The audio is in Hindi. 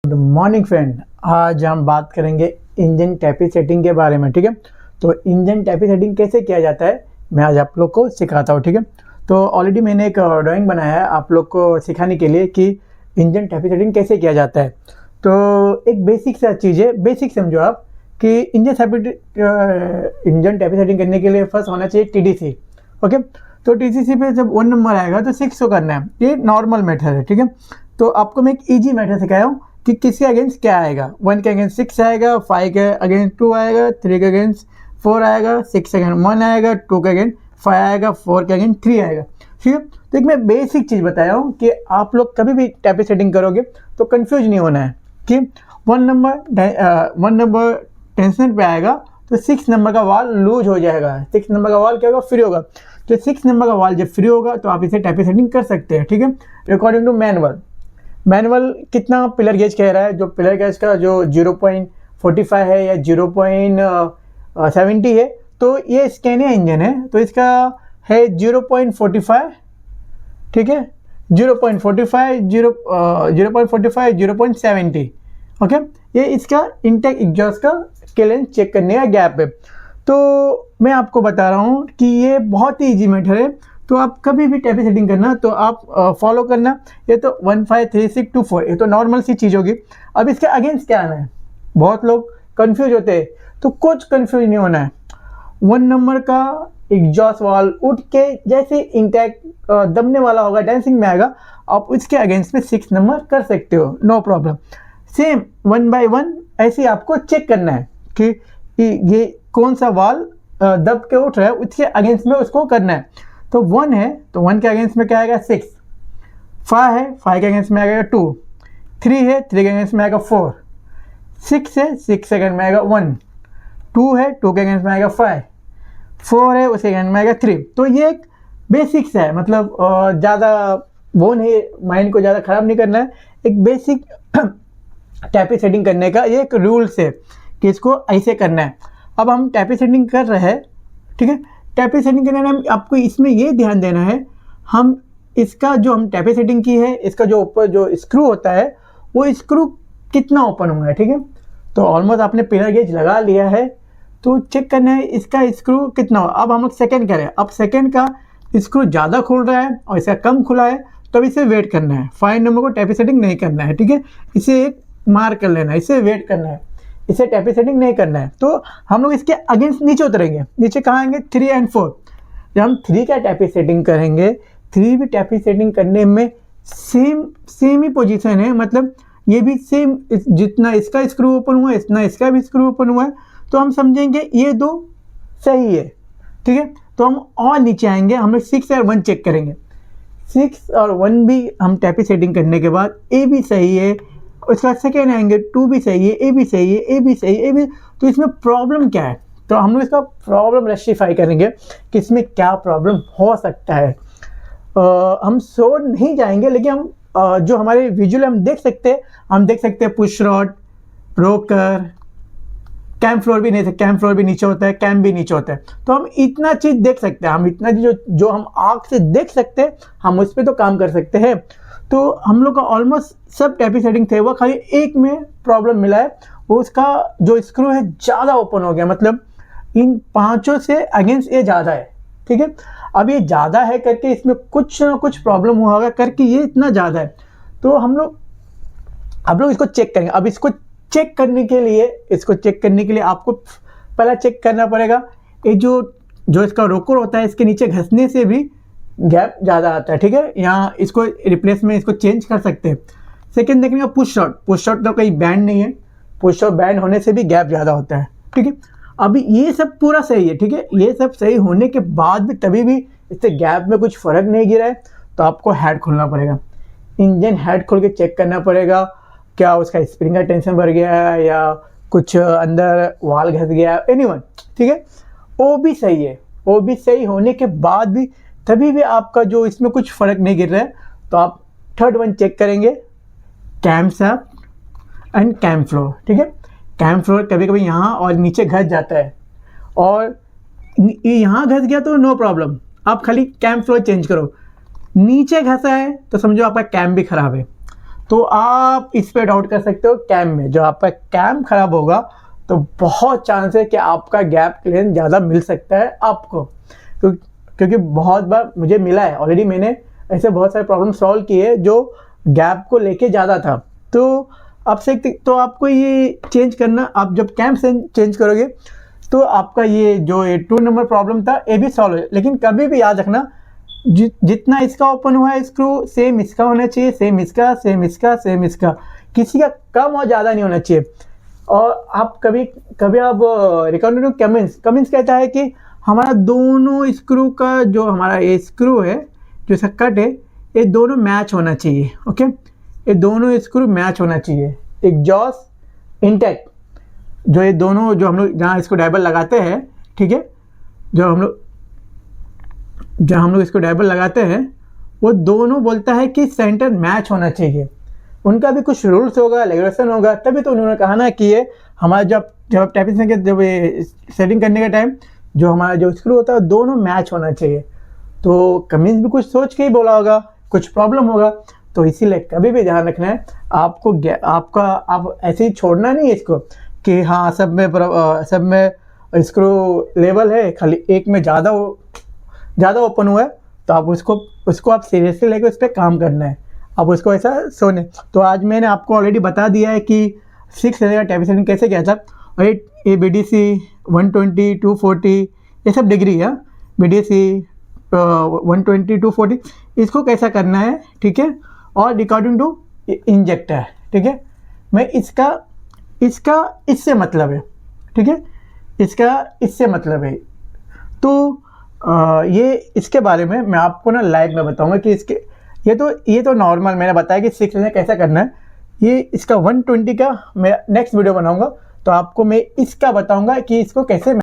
गुड मॉर्निंग फ्रेंड, आज हम बात करेंगे इंजन टैपी सेटिंग के बारे में। ठीक है, तो इंजन टैपी सेटिंग कैसे किया जाता है मैं आज आप लोग को सिखाता हूँ। ठीक है, तो ऑलरेडी मैंने एक ड्राइंग बनाया है आप लोग को सिखाने के लिए कि इंजन टैपी सेटिंग कैसे किया जाता है। तो एक बेसिक सा चीज़ है, बेसिक समझो आप कि इंजन टैपी सेटिंग करने के लिए फर्स्ट होना चाहिए TDC। ओके, तो TDC पे जब 1 नंबर आएगा तो 6 को करना है, ये नॉर्मल मेथड है। ठीक है, तो आपको मैं एक इजी मेथड सिखाया हूँ कि किसके अगेंस्ट क्या आएगा। 1 के अगेंस्ट 6 आएगा, 5 के अगेंस्ट 2 आएगा, 3 के अगेंस्ट 4 आएगा, 6 के अगेंस्ट 1 आएगा, 2 के अगेंस्ट 5 आएगा, 4 के अगेंस्ट 3 आएगा। ठीक है, तो एक मैं बेसिक चीज़ बताया हूँ कि आप लोग कभी भी टैपी सेटिंग करोगे तो कंफ्यूज नहीं होना है कि 1 नंबर टेंशन पे आएगा तो 6 नंबर का वाल लूज हो जाएगा, 6 नंबर का वाल क्या होगा, फ्री होगा। तो 6 नंबर का वाल जब फ्री होगा तो आप इसे टैपी सेटिंग कर सकते हैं। ठीक है, अकॉर्डिंग टू मैनुअल कितना पिलर गेज कह रहा है, जो पिलर गेज का जो 0.45 है या 0.70 है, तो ये स्कैनिया इंजन है तो इसका है 0.45। ठीक है, 0.45 0.70। ओके, ये इसका इंटेक एग्जॉस्ट का क्लियरेंस चेक करने का गैप है। तो मैं आपको बता रहा हूँ कि ये बहुत ही ईजी मेथड है, तो आप कभी भी टैपी सेटिंग करना तो आप फॉलो करना। ये तो 1 5 3 6 2 4 ये तो नॉर्मल सी चीज़ होगी। अब इसके अगेंस्ट क्या आना है, बहुत लोग कंफ्यूज होते हैं, तो कुछ कंफ्यूज नहीं होना है। 1 नंबर का एग्जॉस्ट वाल उठ के जैसे इंटेक दबने वाला होगा, डांसिंग में आएगा, आप इसके अगेंस्ट में 6 नंबर कर सकते हो, नो प्रॉब्लम। सेम 1 बाय 1 ऐसे आपको चेक करना है कि ये कौन सा वाल दब के उठ रहा है, उसके अगेंस्ट में उसको करना है। तो 1 है तो 1 के अगेंस्ट में क्या आएगा 6, 5 है 5 के अगेंस्ट में आएगा 2, 3 है 3 के अगेंस्ट में आएगा 4, 6 है 6 के अगेंस्ट में आएगा 1, 2 है 2 के अगेंस्ट में आएगा 5, 4 है उसके अगेंस्ट में आएगा 3। तो ये एक बेसिक्स है, मतलब ज़्यादा वो नहीं, माइंड को ज़्यादा ख़राब नहीं करना है। एक बेसिक टैपी सेटिंग करने का ये एक रूल्स है कि इसको ऐसे करना है। अब हम टैपी सेटिंग कर रहे हैं। ठीक है, टैपी सेटिंग करने में आपको इसमें ये ध्यान देना है, हम इसका जो हम टैपी सेटिंग की है, इसका जो ऊपर जो स्क्रू होता है वो स्क्रू कितना ओपन हुआ है। ठीक है, तो ऑलमोस्ट आपने पिलर गेज लगा लिया है, तो चेक करना है इसका स्क्रू कितना हो। अब हम लोग सेकेंड करें, अब सेकेंड का स्क्रू ज़्यादा खुल रहा है और इसका कम खुला है तो इसे वेट करना है, 5 नंबर को टैपी सेटिंग नहीं करना है। ठीक है, इसे एक मार्क कर लेना है, इसे वेट करना है, इसे टैपी सेटिंग नहीं करना है। तो हम लोग इसके अगेंस्ट नीचे उतरेंगे, नीचे कहाँ आएंगे 3 और 4। जब हम 3 का टैपी सेटिंग करेंगे, 3 भी टैपी सेटिंग करने में सेम ही पोजीशन है, मतलब ये भी सेम, जितना इसका स्क्रू ओपन हुआ है इतना इसका भी स्क्रू ओपन हुआ है, तो हम समझेंगे ये दो सही है। ठीक है, तो हम और नीचे आएंगे, हम लोग 6 और 1 चेक करेंगे। 6 और 1 भी हम टैपी सेटिंग करने के बाद ए भी सही है, उसका सेकेंड आएंगे 2 भी सही है, ए भी सही है, ए भी सही है, ए भी। तो इसमें प्रॉब्लम क्या है, तो हम लोग इसका प्रॉब्लम रेक्टिफाई करेंगे कि इसमें क्या प्रॉब्लम हो सकता है। हम सो नहीं जाएंगे, लेकिन हम जो हमारे विजुअल हम देख सकते हैं, पुश रॉड, रोकर, कैम फ्लोर भी नहीं, कैम फ्लोर भी नीचे होता है, कैम भी नीचे होता है, तो हम इतना चीज़ देख सकते हैं, हम इतना जो हम आँख से देख सकते हैं, हम उस पर तो काम कर सकते हैं। तो हम लोग का ऑलमोस्ट सब टैपी सेटिंग थे, वो खाली एक में प्रॉब्लम मिला है, वो उसका जो स्क्रू है ज़्यादा ओपन हो गया, मतलब इन 5 से अगेंस्ट ये ज़्यादा है। ठीक है, अब ये ज़्यादा है करके इसमें कुछ ना कुछ प्रॉब्लम हुआ होगा करके ये इतना ज़्यादा है, तो हम लोग इसको चेक करेंगे। अब इसको चेक करने के लिए आपको पहला चेक करना पड़ेगा, ये जो इसका रोकर होता है, इसके नीचे घसने से भी गैप ज़्यादा आता है। ठीक है, यहाँ इसको रिप्लेस में इसको चेंज कर सकते हैं। सेकेंड देखेंगे पुश शॉट तो कहीं बैंड नहीं है, पुश शॉट बैंड होने से भी गैप ज़्यादा होता है। ठीक है, अभी ये सब पूरा सही है। ठीक है, ये सब सही होने के बाद भी तभी भी इससे गैप में कुछ फ़र्क नहीं गिरा है, तो आपको हेड खोलना पड़ेगा, इंजन हेड खोल के चेक करना पड़ेगा क्या उसका स्प्रिंग का टेंशन बढ़ गया है या कुछ अंदर वाल घस गया है, एनीवन। ठीक है, वो भी सही है, वो भी सही होने के बाद भी तभी भी आपका जो इसमें कुछ फ़र्क नहीं गिर रहा है, तो आप थर्ड वन चेक करेंगे, camshaft and cam floor. ठीक है, कैम फ्लोर कभी कभी यहाँ और नीचे घस जाता है, और यहाँ घस गया तो नो प्रॉब्लम, आप खाली कैम फ्लोर चेंज करो। नीचे घसा है तो समझो आपका कैम भी ख़राब है, तो आप इस पे डाउट कर सकते हो कैम में। जो आपका कैम खराब होगा तो बहुत चांस है कि आपका गैप क्लियरेंस ज़्यादा मिल सकता है आपको, क्योंकि बहुत बार मुझे मिला है, ऑलरेडी मैंने ऐसे बहुत सारे प्रॉब्लम सॉल्व किए जो गैप को लेके ज़्यादा था। तो तो आपको ये चेंज करना, आप जब कैम चेंज करोगे तो आपका ये जो 2 नंबर प्रॉब्लम था ये भी सॉल्व हो। लेकिन कभी भी याद रखना, जितना इसका ओपन हुआ है स्क्रू सेम इसका होना चाहिए, सेम इसका, सेम इसका, सेम इसका, किसी का कम और ज़्यादा नहीं होना चाहिए। और आप कभी आप रिकॉर्डिंग कमिंस कहता है कि हमारा दोनों स्क्रू का जो हमारा ये स्क्रू है, जो इसका कट है, ये दोनों मैच होना चाहिए। ओके, ये दोनों स्क्रू मैच होना चाहिए। एग्जॉस्ट इंटैक्ट, जो ये दोनों जो हम लोग जहाँ इसको डायबल लगाते हैं, ठीक है, जो हम लोग इसको डायबल लगाते हैं, वो दोनों बोलता है कि सेंटर मैच होना चाहिए। उनका भी कुछ रूल्स होगा, रेगुलेशन होगा, तभी तो उन्होंने कहा ना कि ये हमारा जब आप टैपिंग के जब सेटिंग करने का टाइम जो हमारा जो स्क्रू होता है दोनों मैच होना चाहिए। तो कमिंस भी कुछ सोच के ही बोला होगा, कुछ प्रॉब्लम होगा। तो इसीलिए कभी भी ध्यान रखना है आपको, आप ऐसे ही छोड़ना नहीं है इसको कि हाँ सब में स्क्रू लेवल है, खाली एक में ज़्यादा ओपन हुआ है, तो आप उसको आप सीरियसली लेकर उस पर काम करना है, आप उसको ऐसा सोने। तो आज मैंने आपको ऑलरेडी बता दिया है कि 6 का टैपिंग सेटिंग कैसे किया था। और ये BDC 120, 240 ये सब डिग्री है, BDC 120, 240 इसको कैसा करना है, ठीक है। और अकॉर्डिंग टू इंजेक्टर, ठीक है, मैं इसका इससे मतलब है, ठीक है, इसका इससे मतलब है। तो ये इसके बारे में मैं आपको ना लाइव में बताऊंगा कि ये तो नॉर्मल मैंने बताया कि 6 में कैसा करना है। ये इसका 120 का मैं नेक्स्ट वीडियो बनाऊंगा, तो आपको मैं इसका बताऊंगा कि इसको कैसे